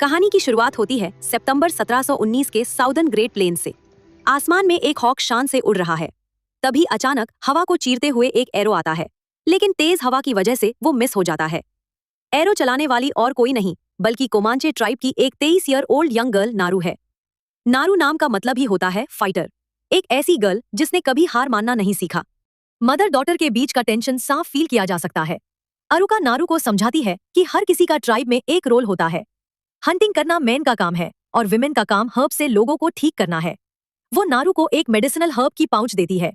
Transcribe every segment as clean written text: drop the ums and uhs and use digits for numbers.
कहानी की शुरुआत होती है सितंबर 1719 के साउदर्न ग्रेट प्लेन से। आसमान में एक हॉक शान से उड़ रहा है। तभी अचानक हवा को चीरते हुए एक एरो आता है, लेकिन तेज हवा की वजह से वो मिस हो जाता है। एरो चलाने वाली और कोई नहीं बल्कि कोमांचे ट्राइब की एक 23 ईयर ओल्ड यंग गर्ल नारू है। नारू नाम का मतलब ही होता है फाइटर, एक ऐसी गर्ल जिसने कभी हार मानना नहीं सीखा। मदर डॉटर के बीच का टेंशन साफ फील किया जा सकता है। अरुका नारू को समझाती है कि हर किसी का ट्राइब में एक रोल होता है। हंटिंग करना मेन का काम है और विमेन का काम हर्ब से लोगों को ठीक करना है। वो नारू को एक मेडिसिनल हर्ब की पाउच देती है,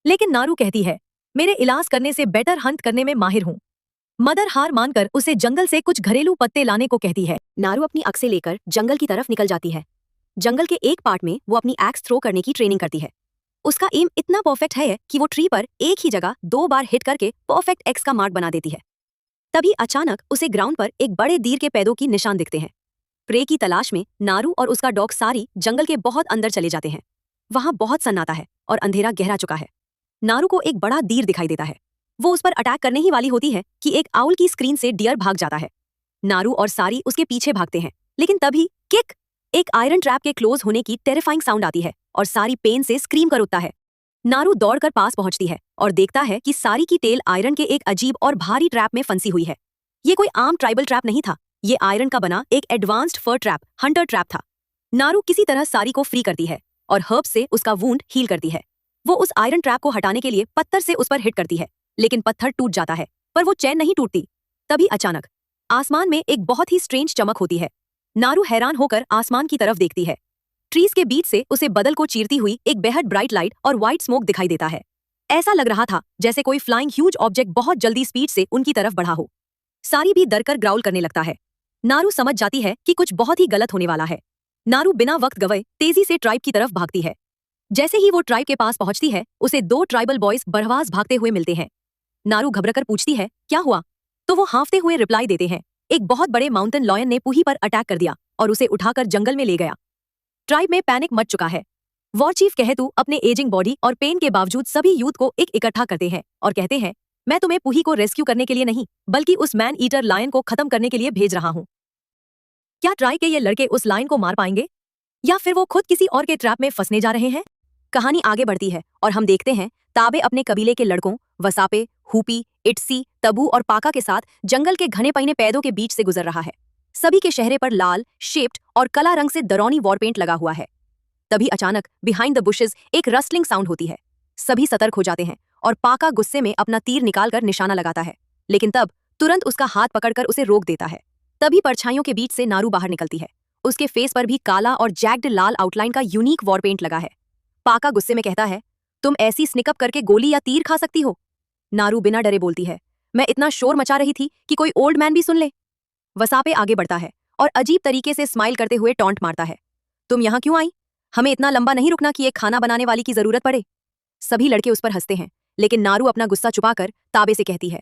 लेकिन नारू कहती है, मेरे इलाज करने से बेटर हंट करने में माहिर हूँ। मदर हार मानकर उसे जंगल से कुछ घरेलू पत्ते लाने को कहती है। नारू अपनी अक्से लेकर जंगल की तरफ निकल जाती है। जंगल के एक पार्ट में वो अपनी एक्स थ्रो करने की ट्रेनिंग करती है। उसका एम इतना परफेक्ट है कि वो ट्री पर एक ही जगह 2 बार हिट करके परफेक्ट एक्स का मार्क बना देती है। तभी अचानक उसे ग्राउंड पर एक बड़े दीर के पैदों की निशान दिखते हैं। प्रे की तलाश में नारू और उसका डॉग सारी जंगल के बहुत अंदर चले जाते हैं। वहां बहुत सन्नाटा है और अंधेरा गहरा चुका है। नारू को एक बड़ा दीर दिखाई देता है। वो उस पर अटैक करने ही वाली होती है कि एक आउल की स्क्रीन से डियर भाग जाता है। नारू और सारी उसके पीछे भागते हैं, लेकिन तभी किक, एक आयरन ट्रैप के क्लोज होने की टेरिफाइंग साउंड आती है और सारी पेन से स्क्रीम कर उठता है। नारू दौड़कर पास पहुंचती है और देखता है कि सारी की टेल आयरन के एक अजीब और भारी ट्रैप में फंसी हुई है। ये कोई आम ट्राइबल ट्रैप नहीं था, ये आयरन का बना एक एडवांस्ड फर ट्रैप, हंटर ट्रैप था। नारू किसी तरह सारी को फ्री करती है और हर्ब से उसका वुंड हील करती है। वो उस आयरन ट्रैप को हटाने के लिए पत्थर से उस पर हिट करती है, लेकिन पत्थर टूट जाता है, पर वो चैन नहीं टूटती। तभी अचानक आसमान में एक बहुत ही स्ट्रेंज चमक होती है। नारू हैरान होकर आसमान की तरफ देखती है। ट्रीज के बीच से उसे बदल को चीरती हुई एक बेहद ब्राइट लाइट और व्हाइट स्मोक दिखाई देता है। ऐसा लग रहा था जैसे कोई फ्लाइंग ह्यूज ऑब्जेक्ट बहुत जल्दी स्पीड से उनकी तरफ बढ़ा हो। सारी भी डरकर ग्राउल करने लगता है। नारू समझ जाती है कि कुछ बहुत ही गलत होने वाला है। नारू बिना वक्त गवाए तेजी से ट्राइब की तरफ भागती है। जैसे ही वो ट्राइब के पास पहुंचती है, उसे 2 ट्राइबल बॉयज बरहवास भागते हुए मिलते हैं। नारू घबराकर पूछती है, क्या हुआ? तो वो हांफते हुए रिप्लाई देते हैं, एक बहुत बड़े माउंटेन लॉयन ने पूही पर अटैक कर दिया और उसे उठाकर जंगल में ले गया। ट्राइब में पैनिक मच चुका है। वॉर चीफ कहतू अपने एजिंग बॉडी और पेन के बावजूद सभी यूथ को एक इकट्ठा करते हैं और कहते हैं, मैं तुम्हें पूही को रेस्क्यू करने के लिए नहीं, बल्कि उस मैन ईटर लायन को खत्म करने के लिए भेज रहा हूँ। क्या ट्राई के ये लड़के उस लायन को मार पाएंगे, या फिर वो खुद किसी और के ट्रैप में फंसने जा रहे हैं? कहानी आगे बढ़ती है और हम देखते हैं ताबे अपने कबीले के लड़कों वसापे, हुपी, इटसी, तबू और पाका के साथ जंगल के घने पईने पैदों के बीच से गुजर रहा है। सभी के चेहरे पर लाल, शेप्ड और कला रंग से डरावनी वॉरपेंट लगा हुआ है। तभी अचानक बिहाइंड द बुशेस एक रस्टलिंग साउंड होती है। सभी सतर्क हो जाते हैं और पाका गुस्से में अपना तीर निकालकर निशाना लगाता है, लेकिन तब तुरंत उसका हाथ पकड़कर उसे रोक देता है। तभी परछाइयों के बीच से नारू बाहर निकलती है। उसके फेस पर भी काला और जैक्ड लाल आउटलाइन का यूनिक वॉरपेंट लगा है। पाका गुस्से में कहता है, तुम ऐसी स्निकअप करके गोली या तीर खा सकती हो? नारू बिना डरे बोलती है, मैं इतना शोर मचा रही थी कि कोई ओल्ड मैन भी सुन ले। वसापे आगे बढ़ता है और अजीब तरीके से स्माइल करते हुए टॉन्ट मारता है, तुम यहाँ क्यों आई? हमें इतना लंबा नहीं रुकना कि एक खाना बनाने वाली की जरूरत पड़े। सभी लड़के उस पर हंसते हैं, लेकिन नारू अपना गुस्सा छुपाकर ताबे से कहती है,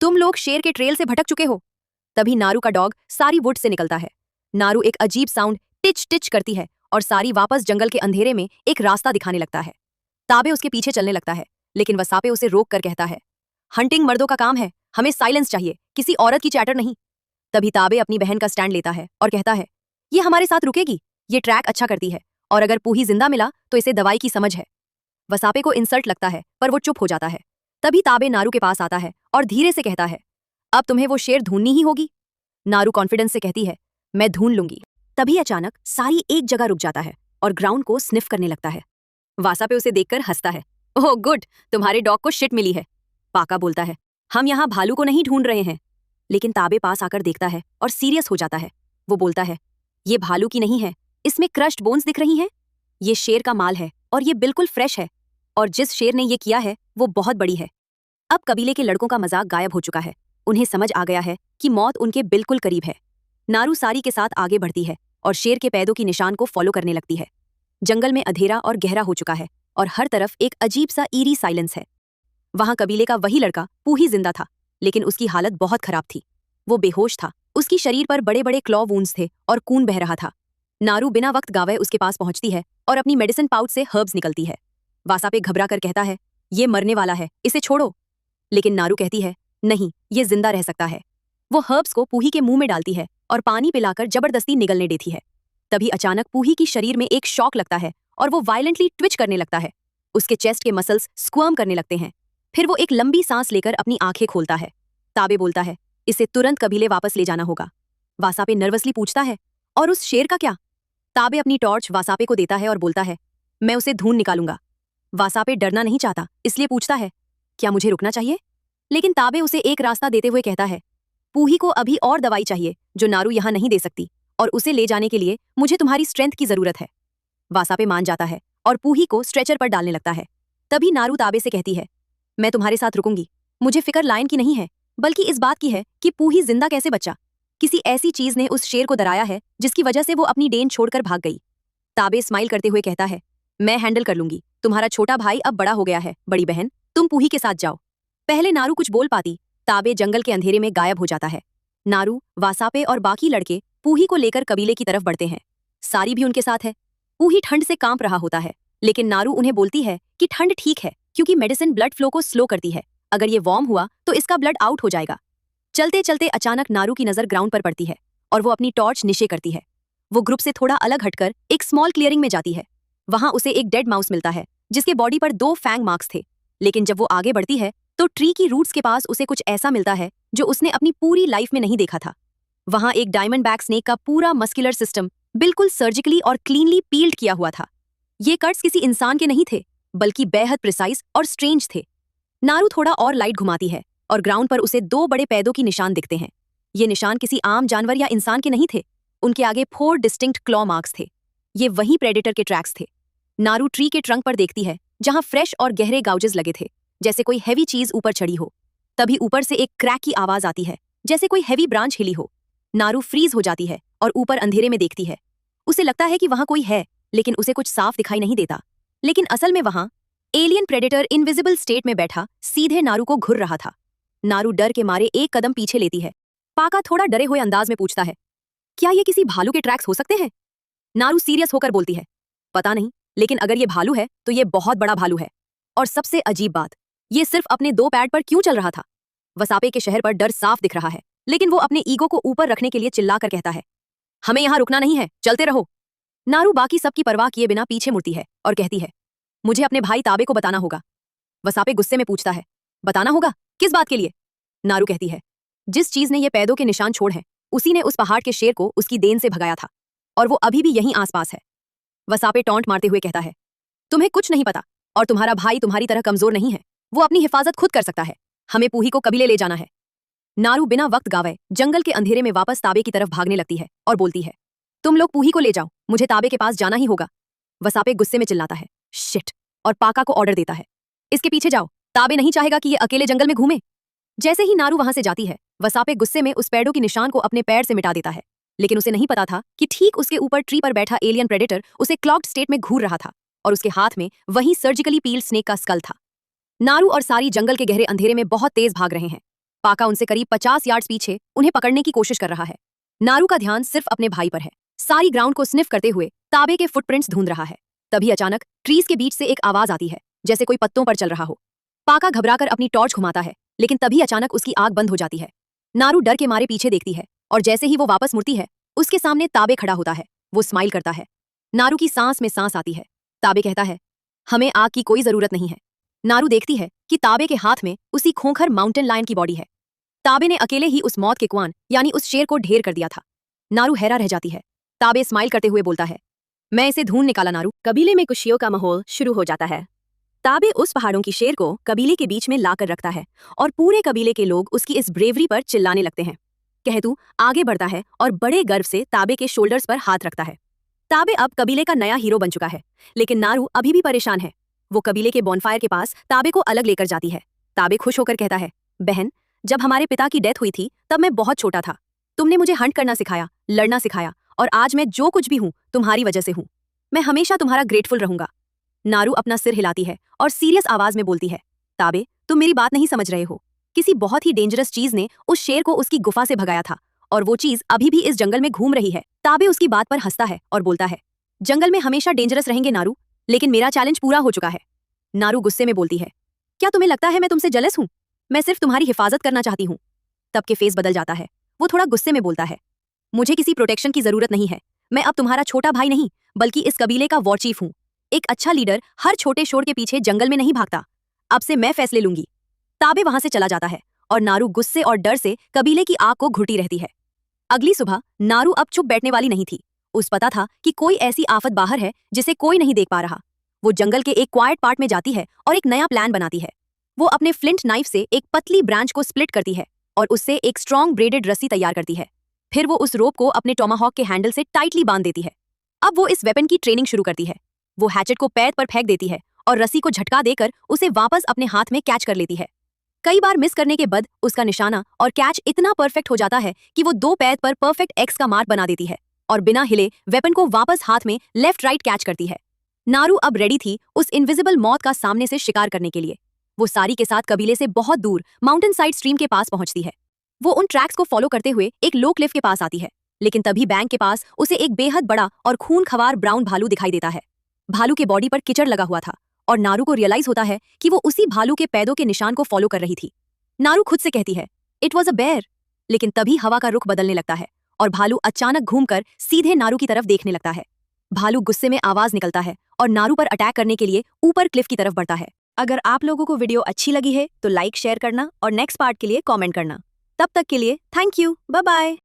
तुम लोग शेर के ट्रेल से भटक चुके हो। तभी नारू का डॉग सारी वुड से निकलता है। नारू एक अजीब साउंड टिच टिच करती है और सारी वापस जंगल के अंधेरे में एक रास्ता दिखाने लगता है। ताबे उसके पीछे चलने लगता है, लेकिन वसापे उसे रोक कर कहता है, हंटिंग मर्दों का काम है, हमें साइलेंस चाहिए, किसी औरत की चैटर नहीं। तभी ताबे अपनी बहन का स्टैंड लेता है और कहता है, ये हमारे साथ रुकेगी, ये ट्रैक अच्छा करती है, और अगर पूही जिंदा मिला तो इसे दवाई की समझ है। वसापे को इंसल्ट लगता है, पर वो चुप हो जाता है। तभी ताबे नारू के पास आता है और धीरे से कहता है, अब तुम्हें वो शेर ढूंढनी ही होगी। नारू कॉन्फिडेंस से कहती है, मैं ढूंढ लूंगी। तभी अचानक सारी एक जगह रुक जाता है और ग्राउंड को स्निफ करने लगता है। वसापे उसे देखकर हंसता है, ओह गुड, तुम्हारे डॉग को शिट मिली है। पाका बोलता है, हम यहाँ भालू को नहीं ढूंढ रहे हैं। लेकिन ताबे पास आकर देखता है और सीरियस हो जाता है। वो बोलता है, ये भालू की नहीं है, इसमें क्रश्ड बोन्स दिख रही हैं। ये शेर का माल है और ये बिल्कुल फ्रेश है, और जिस शेर ने ये किया है वो बहुत बड़ी है। अब कबीले के लड़कों का मजाक गायब हो चुका है। उन्हें समझ आ गया है कि मौत उनके बिल्कुल करीब है। नारू सारी के साथ आगे बढ़ती है और शेर के पैदों की निशान को फॉलो करने लगती है। जंगल में अंधेरा और गहरा हो चुका है और हर तरफ एक अजीब सा ईरी साइलेंस है। वहां कबीले का वही लड़का पूही जिंदा था, लेकिन उसकी हालत बहुत खराब थी। वो बेहोश था, उसकी शरीर पर बड़े बड़े क्लॉ वूंड्स थे और खून बह रहा था। नारू बिना वक्त गावे उसके पास पहुंचती है और अपनी मेडिसिन पाउच से हर्ब्स निकलती है। वासापे घबरा कर कहता है, ये मरने वाला है, इसे छोड़ो। लेकिन नारू कहती है, नहीं, ये जिंदा रह सकता है। वो हर्ब्स को पूही के मुंह में डालती है और पानी पिलाकर जबरदस्ती निगलने देती है। तभी अचानक पूही की शरीर में एक शॉक लगता है और वो वायलेंटली ट्विच करने लगता है। उसके चेस्ट के मसल्स स्क्वर्म करने लगते हैं। फिर वो एक लंबी सांस लेकर अपनी आंखें खोलता है। ताबे बोलता है, इसे तुरंत कबीले वापस ले जाना होगा। वासापे नर्वसली पूछता है, और उस शेर का क्या? ताबे अपनी टॉर्च वासापे को देता है और बोलता है, मैं उसे ढूंढ निकालूंगा। वासापे डरना नहीं चाहता, इसलिए पूछता है, क्या मुझे रुकना चाहिए? लेकिन ताबे उसे एक रास्ता देते हुए कहता है, पूही को अभी और दवाई चाहिए जो नारू यहाँ नहीं दे सकती, और उसे ले जाने के लिए मुझे तुम्हारी स्ट्रेंथ की जरूरत है। वासापे मान जाता है और पूही को स्ट्रेचर पर डालने लगता है। तभी नारू ताबे से कहती है, मैं तुम्हारे साथ रुकूंगी। मुझे फिक्र लायन की नहीं है, बल्कि इस बात की है कि पूही जिंदा कैसे बचा। किसी ऐसी चीज ने उस शेर को डराया है जिसकी वजह से वो अपनी डेन छोड़कर भाग गई। ताबे स्माइल करते हुए कहता है, मैं हैंडल कर लूंगी। तुम्हारा छोटा भाई अब बड़ा हो गया है, बड़ी बहन, तुम पूही के साथ जाओ। पहले नारू कुछ बोल पाती, ताबे जंगल के अंधेरे में गायब हो जाता है। नारू, वासापे और बाकी लड़के पूही को लेकर कबीले की तरफ बढ़ते हैं। सारी भी उनके साथ है। पूही ठंड से कांप रहा होता है, लेकिन नारू उन्हें बोलती है कि ठंड ठीक है क्योंकि मेडिसिन ब्लड फ्लो को स्लो करती है। अगर ये वार्म हुआ तो इसका ब्लड आउट हो जाएगा। चलते चलते अचानक नारू की नजर ग्राउंड पर पड़ती है और वो अपनी टॉर्च नीचे करती है। वो ग्रुप से थोड़ा अलग हटकर एक स्मॉल क्लियरिंग में जाती है। वहां उसे एक डेड माउस मिलता है जिसके बॉडी पर 2 फैंग मार्क्स थे। लेकिन जब वो आगे बढ़ती है तो ट्री की रूट्स के पास उसे कुछ ऐसा मिलता है जो उसने अपनी पूरी लाइफ में नहीं देखा था। वहां एक डायमंड बैक स्नेक का पूरा मस्कुलर सिस्टम बिल्कुल सर्जिकली और क्लीनली पील्ड किया हुआ था। ये कट्स किसी इंसान के नहीं थे, बल्कि बेहद प्रिसाइज और स्ट्रेंज थे। नारू थोड़ा और लाइट घुमाती है और ग्राउंड पर उसे 2 बड़े पैदों की निशान दिखते हैं। ये निशान किसी आम जानवर या इंसान के नहीं थे। उनके आगे 4 डिस्टिंक्ट क्लॉ मार्क्स थे। ये वही प्रेडेटर के ट्रैक्स थे। नारू ट्री के ट्रंक पर देखती है जहां फ्रेश और गहरे गाउजेस लगे थे, जैसे कोई हैवी चीज ऊपर चढ़ी हो। तभी ऊपर से एक क्रैक की आवाज आती है, जैसे कोई हैवी ब्रांच हिली हो। नारू फ्रीज हो जाती है और ऊपर अंधेरे में देखती है। उसे लगता है कि वहां कोई है, लेकिन उसे कुछ साफ दिखाई नहीं देता। लेकिन असल में वहां एलियन प्रेडेटर इनविजिबल स्टेट में बैठा सीधे नारू को घुर रहा था। नारू डर के मारे एक कदम पीछे लेती है। पाका थोड़ा डरे हुए अंदाज में पूछता है, क्या ये किसी भालू के ट्रैक्स हो सकते हैं? नारू सीरियस होकर बोलती है, पता नहीं, लेकिन अगर ये भालू है तो ये बहुत बड़ा भालू है। और सबसे अजीब बात, ये सिर्फ अपने 2 पैड पर क्यों चल रहा था? वसापे के शहर पर डर साफ दिख रहा है, लेकिन वो अपने ईगो को ऊपर रखने के लिए चिल्लाकर कहता है, हमें यहां रुकना नहीं है, चलते रहो। नारू बाकी सबकी परवाह किए बिना पीछे मुड़ती है और कहती है, मुझे अपने भाई ताबे को बताना होगा। वसापे गुस्से में पूछता है, बताना होगा? किस बात के लिए? नारू कहती है, जिस चीज ने ये पैदों के निशान छोड़ हैं, उसी ने उस पहाड़ के शेर को उसकी देन से भगाया था, और वो अभी भी यहीं आसपास है। वसापे टॉन्ट मारते हुए कहता है, तुम्हें कुछ नहीं पता, और तुम्हारा भाई तुम्हारी तरह कमजोर नहीं है। वो अपनी हिफाजत खुद कर सकता है। हमें पूही को कबीले ले जाना है। नारू बिना वक्त गावे जंगल के अंधेरे में वापस ताबे की तरफ भागने लगती है और बोलती है, तुम लोग पूही को ले जाओ, मुझे ताबे के पास जाना ही होगा। वसापे गुस्से में चिल्लाता है, शिट, और पाका को ऑर्डर देता है, इसके पीछे जाओ, ताबे नहीं चाहेगा कि ये अकेले जंगल में घूमे। जैसे ही नारू वहां से जाती है, वसापे गुस्से में उस पैडों की निशान को अपने पैर से मिटा देता है। लेकिन उसे नहीं पता था कि ठीक उसके ऊपर ट्री पर बैठा एलियन प्रेडेटर उसे क्लॉक्ड स्टेट में घूर रहा था, और उसके हाथ में वही सर्जिकली पील्ड स्नेक का स्कल था। नारू और सारी जंगल के गहरे अंधेरे में बहुत तेज भाग रहे हैं। पाका उनसे करीब 50 यार्ड्स पीछे उन्हें पकड़ने की कोशिश कर रहा है। नारू का ध्यान सिर्फ अपने भाई पर है, सारी ग्राउंड को स्निफ करते हुए ताबे के फुटप्रिंट्स ढूंढ रहा है। तभी अचानक ट्रीज के बीच से एक आवाज आती है, जैसे कोई पत्तों पर चल रहा हो। पाका घबराकर अपनी टॉर्च घुमाता है, लेकिन तभी अचानक उसकी आग बंद हो जाती है। नारू डर के मारे पीछे देखती है, और जैसे ही वो वापस मुड़ती है, उसके सामने ताबे खड़ा होता है। वो स्माइल करता है। नारू की सांस में सांस आती है। ताबे कहता है, हमें आग की कोई जरूरत नहीं है। नारू देखती है कि ताबे के हाथ में उसी खूंखार माउंटेन लायन की बॉडी है। ताबे ने अकेले ही उस मौत के कुआं यानी उस शेर को ढेर कर दिया था। नारू हैरा रह जाती है। ताबे स्माइल करते हुए बोलता है, मैं इसे ढूंढ निकाला नारू। कबीले में खुशियों का माहौल शुरू हो जाता है। ताबे उस पहाड़ों की शेर को कबीले के बीच में लाकर रखता है, और पूरे कबीले के लोग उसकी इस ब्रेवरी पर चिल्लाने लगते हैं। कहतू आगे बढ़ता है और बड़े गर्व से ताबे के शोल्डर्स पर हाथ रखता है। ताबे अब कबीले का नया हीरो बन चुका है, लेकिन नारू अभी भी परेशान है। वो कबीले के बॉनफायर के पास ताबे को अलग लेकर जाती है। ताबे खुश होकर कहता है, बहन, जब हमारे पिता की डेथ हुई थी तब मैं बहुत छोटा था। तुमने मुझे हंट करना सिखाया, लड़ना सिखाया, और आज मैं जो कुछ भी हूँ तुम्हारी वजह से हूँ। मैं हमेशा तुम्हारा ग्रेटफुल रहूंगा। नारू अपना सिर हिलाती है और सीरियस आवाज में बोलती है, ताबे, तुम मेरी बात नहीं समझ रहे हो। किसी बहुत ही डेंजरस चीज ने उस शेर को उसकी गुफा से भगाया था, और वो चीज अभी भी इस जंगल में घूम रही है। ताबे उसकी बात पर हंसता है और बोलता है, जंगल में हमेशा डेंजरस रहेंगे नारू, लेकिन मेरा चैलेंज पूरा हो चुका है। नारू गुस्से में बोलती है, क्या तुम्हें लगता है मैं तुमसे जलस हूँ? मैं सिर्फ तुम्हारी हिफाजत करना चाहती हूँ। तब के फेस बदल जाता है। वो थोड़ा गुस्से में बोलता है, मुझे किसी प्रोटेक्शन की जरूरत नहीं है। मैं अब तुम्हारा छोटा भाई नहीं, बल्कि इस कबीले का वॉर चीफ हूँ। एक अच्छा लीडर हर छोटे शोर के पीछे जंगल में नहीं भागता। अब से मैं फैसले लूंगी। ताबे वहां से चला जाता है और नारू गुस्से और डर से कबीले की आग को घुटी रहती है। अगली सुबह नारू अब चुप बैठने वाली नहीं थी। उस पता था कि कोई ऐसी आफत बाहर है जिसे कोई नहीं देख पा रहा। वो जंगल के एक क्वाइट पार्ट में जाती है और एक नया प्लान बनाती है। वो अपने फ्लिंट नाइफ से एक पतली ब्रांच को स्प्लिट करती है और उससे एक स्ट्रॉन्ग ब्रेडेड रस्सी तैयार करती है। फिर वो उस रोप को अपने टोमाहॉक के हैंडल से टाइटली बांध देती है। अब वो इस वेपन की ट्रेनिंग शुरू करती है। वो हैचेट को पैर पर फेंक देती है और रस्सी को झटका देकर उसे वापस अपने हाथ में कैच कर लेती है। कई बार मिस करने के बाद उसका निशाना और कैच इतना परफेक्ट हो जाता है कि वो दो पैर पर परफेक्ट एक्स का मार्क बना देती है और बिना हिले वेपन को वापस हाथ में लेफ्ट राइट कैच करती है। नारू अब रेडी थी उस इनविजिबल मौत का सामने से शिकार करने के लिए। वो सारी के साथ कबीले से बहुत दूर माउंटेन साइड स्ट्रीम के पास पहुंचती है। वो उन ट्रैक्स को फॉलो करते हुए एक लो क्लिफ के पास आती है, लेकिन तभी बैंक के पास उसे एक बेहद बड़ा और खूनखवार ब्राउन भालू दिखाई देता है। भालू के बॉडी पर कीचड़ लगा हुआ था और नारू को रियलाइज होता है कि वो उसी भालू के पैदों के निशान को फॉलो कर रही थी। नारू खुद से कहती है, इट वॉज अ बेयर। लेकिन तभी हवा का रुख बदलने लगता है और भालू अचानक घूमकर सीधे नारू की तरफ देखने लगता है। भालू गुस्से में आवाज निकलता है और नारू पर अटैक करने के लिए ऊपर क्लिफ की तरफ बढ़ता है। अगर आप लोगों को वीडियो अच्छी लगी है तो लाइक शेयर करना और नेक्स्ट पार्ट के लिए कमेंट करना। तब तक के लिए थैंक यू, बाय बाय।